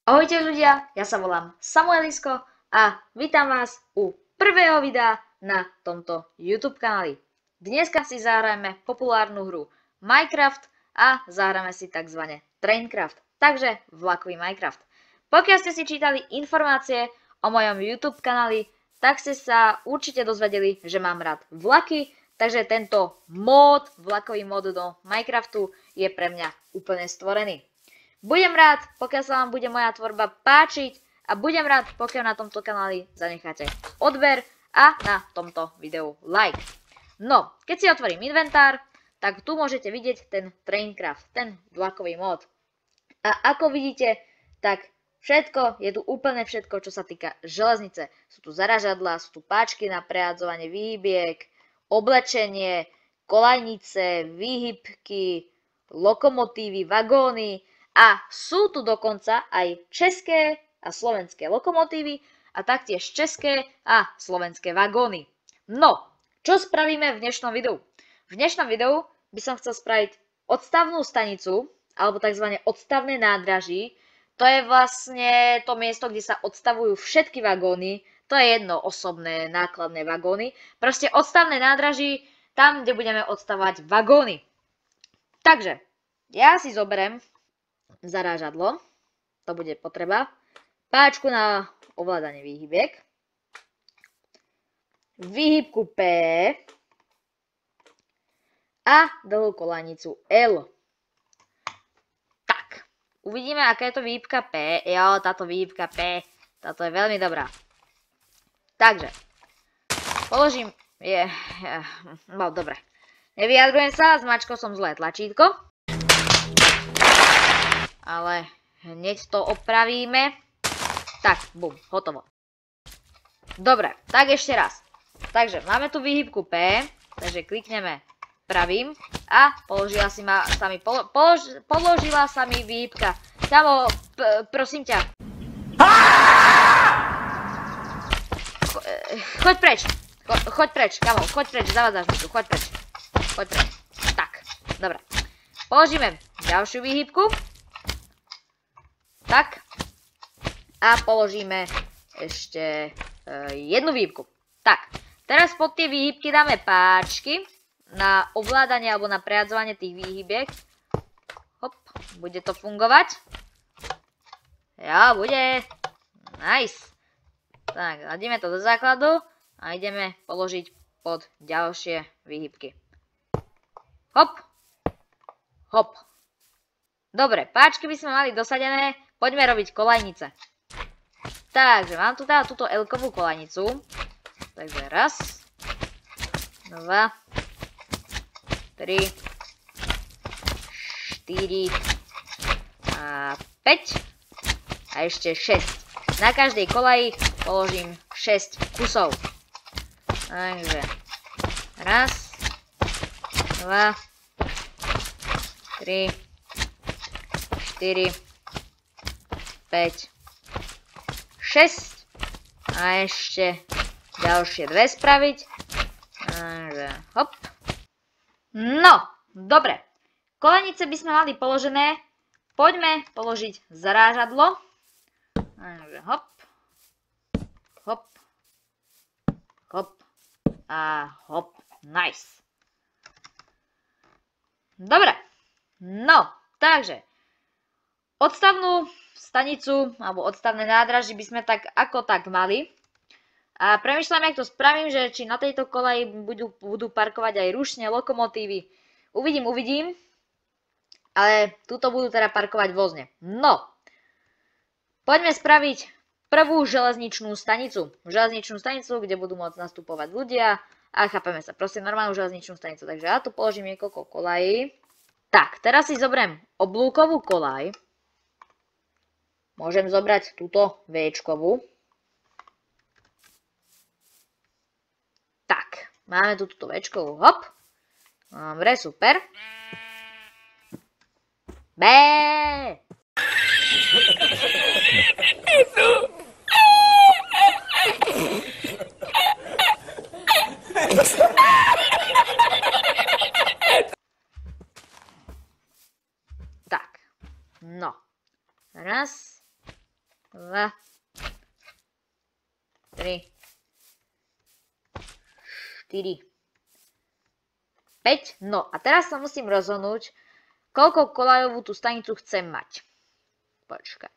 Ahojte ľudia, ja sa volám Samuelisko a vítam vás u prvého videa na tomto YouTube kanáli. Dneska si zahrajeme populárnu hru Minecraft a zahráme si tzv. Traincraft, takže vlakový Minecraft. Pokiaľ ste si čítali informácie o mojom YouTube kanáli, tak ste sa určite dozvedeli, že mám rád vlaky, takže tento vlakový mód do Minecraftu je pre mňa úplne stvorený. Budem rád, pokiaľ sa vám bude moja tvorba páčiť a budem rád, pokiaľ na tomto kanáli zanecháte odber a na tomto videu like. No, keď si otvorím inventár, tak tu môžete vidieť ten Traincraft, ten vlakový mód. A ako vidíte, tak všetko, je tu úplne všetko, čo sa týka železnice. Sú tu zaražadlá, sú tu páčky na prehádzovanie výhibiek, oblečenie, kolajnice, výhybky, lokomotívy, vagóny. A sú tu dokonca aj české a slovenské lokomotívy a taktiež české a slovenské vagóny. No, čo spravíme v dnešnom videu? V dnešnom videu by som chcel spraviť odstavnú stanicu, alebo tzv. Odstavné nádraží. To je vlastne to miesto, kde sa odstavujú všetky vagóny. To je jedno osobné nákladné vagóny. Proste odstavné nádraží, tam, kde budeme odstavovať vagóny. Takže, ja si zoberiem zarážadlo, to bude potreba, páčku na ovládanie výhybiek, výhybku P a dlhú kolajnicu L. Tak, uvidíme, aká je to výhybka P. Jo, táto výhybka P, táto je veľmi dobrá. Takže, položím, no dobre, nevyjadrujem sa, zmačkol som zlé tlačítko. Ale hneď to opravíme. Tak, bum, hotovo. Dobre, tak ešte raz. Takže máme tu výhybku P, takže klikneme pravým a položila sa mi výhybka. Kamo, prosím ťa. Choď preč, kamo, choď preč, zavádzaš mi tu, choď preč. Tak, dobre. Položíme ďalšiu výhybku. Tak. A položíme ešte jednu výhybku. Tak. Teraz pod tie výhybky dáme páčky na ovládanie alebo na prehádzovanie tých výhybiek. Hop. Bude to fungovať? Ja, bude. Nice. Tak, hodíme to do základu a ideme položiť pod ďalšie výhybky. Hop. Hop. Dobre, páčky by sme mali dosadené. Poďme robiť kolajnice. Takže mám tu teda túto L-kovú kolajnicu. Takže raz, 2, 3, 4 a 5 a ešte 6. Na každej kolaji položím 6 kusov. Takže raz, 2, 3, 4, 5, 6 a ešte ďalšie dve spraviť. Takže hop. No, dobre. Kolenice by sme mali položené. Poďme položiť zarážadlo. Takže hop. Hop. Hop. A hop. Nice. Dobre. No, takže odstavnú stanicu, alebo odstavné nádraží by sme tak ako tak mali. A premýšľam, jak to spravím, že či na tejto kolaji budú parkovať aj rušne, lokomotívy. Uvidím. Ale tuto budú teda parkovať vozne. No. Poďme spraviť prvú železničnú stanicu. Železničnú stanicu, kde budú môcť nastupovať ľudia. A chápeme sa, prosím, normálnu železničnú stanicu. Takže ja tu položím niekoľko kolají. Tak, teraz si zoberiem oblúkovú kolaj. Môžem zobrať túto V-čkovú. Tak, máme tu túto V-čkovú, hop. Dobre, super. Bé! Tak, no. Raz, 2, 3, 4, 5. No a teraz sa musím rozhodnúť, koľko koľajovú tú stanicu chcem mať. Počkaj.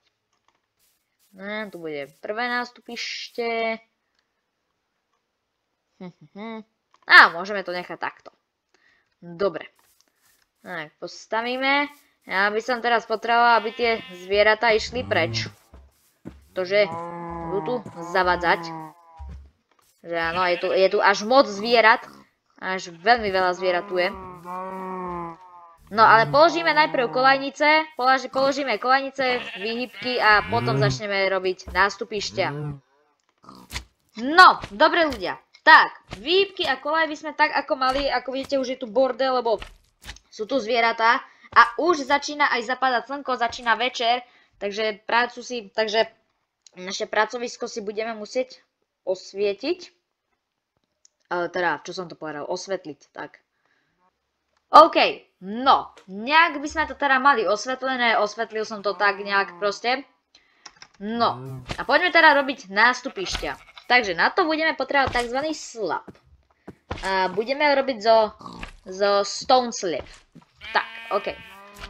Tu bude prvé nástupište. Môžeme to nechať takto. Dobre. Tak, postavíme. Ja by som teraz potrebovala, aby tie zvieratá išli preč. Pretože budú tu zavadzať. Že áno, je tu až moc zvierat. Až veľmi veľa zvierat tu je. No ale položíme najprv kolajnice. Položíme kolajnice, výhybky a potom začneme robiť nástupišťa. No, dobre ľudia. Tak, výhybky a kolaj by sme tak ako mali, ako vidíte už je tu bordel, lebo sú tu zvieratá. A už začína aj zapadať slnko, začína večer, takže naše pracovisko si budeme musieť osvietiť. Teda, čo som to povedal, osvetliť, tak. OK, no, nejak by sme to teda mali osvetlené, osvetlil som to tak nejak proste. No, a poďme teda robiť nástupišťa. Takže na to budeme potrebovať tzv. Slab. A budeme robiť zo stone slab. Tak, OK.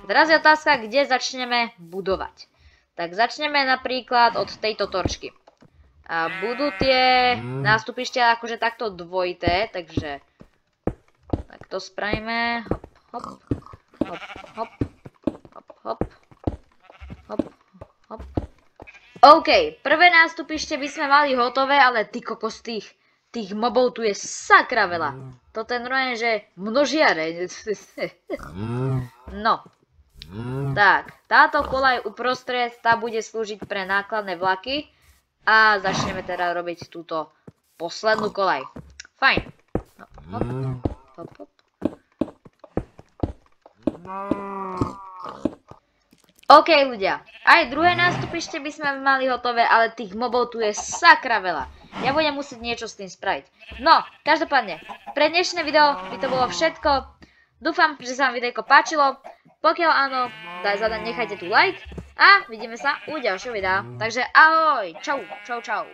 Teraz je otázka, kde začneme budovať. Tak začneme napríklad od tejto torčky. A budú tie nástupišťa akože takto dvojité, takže tak to spravíme. Hop, hop, hop, hop, hop, hop, hop. OK, prvé nástupište by sme mali hotové, ale ty kokos, tých mobov tu je sakra veľa. Toto je normálne, že množiare. No. Tak, táto koľaj uprostred, tá bude slúžiť pre nákladné vlaky. A začneme teda robiť túto poslednú koľaj. Fajn. Hop, hop, hop. OK ľudia, aj druhé nástupište by sme mali hotové, ale tých mobov tu je sakra veľa. Ja budem musieť niečo s tým spraviť. No, každopádne, pre dnešné video by to bolo všetko. Dúfam, že sa vám videjko páčilo. Pokiaľ áno, nechajte tu like a vidíme sa u ďalšieho videa. Takže ahoj, čau, čau, čau.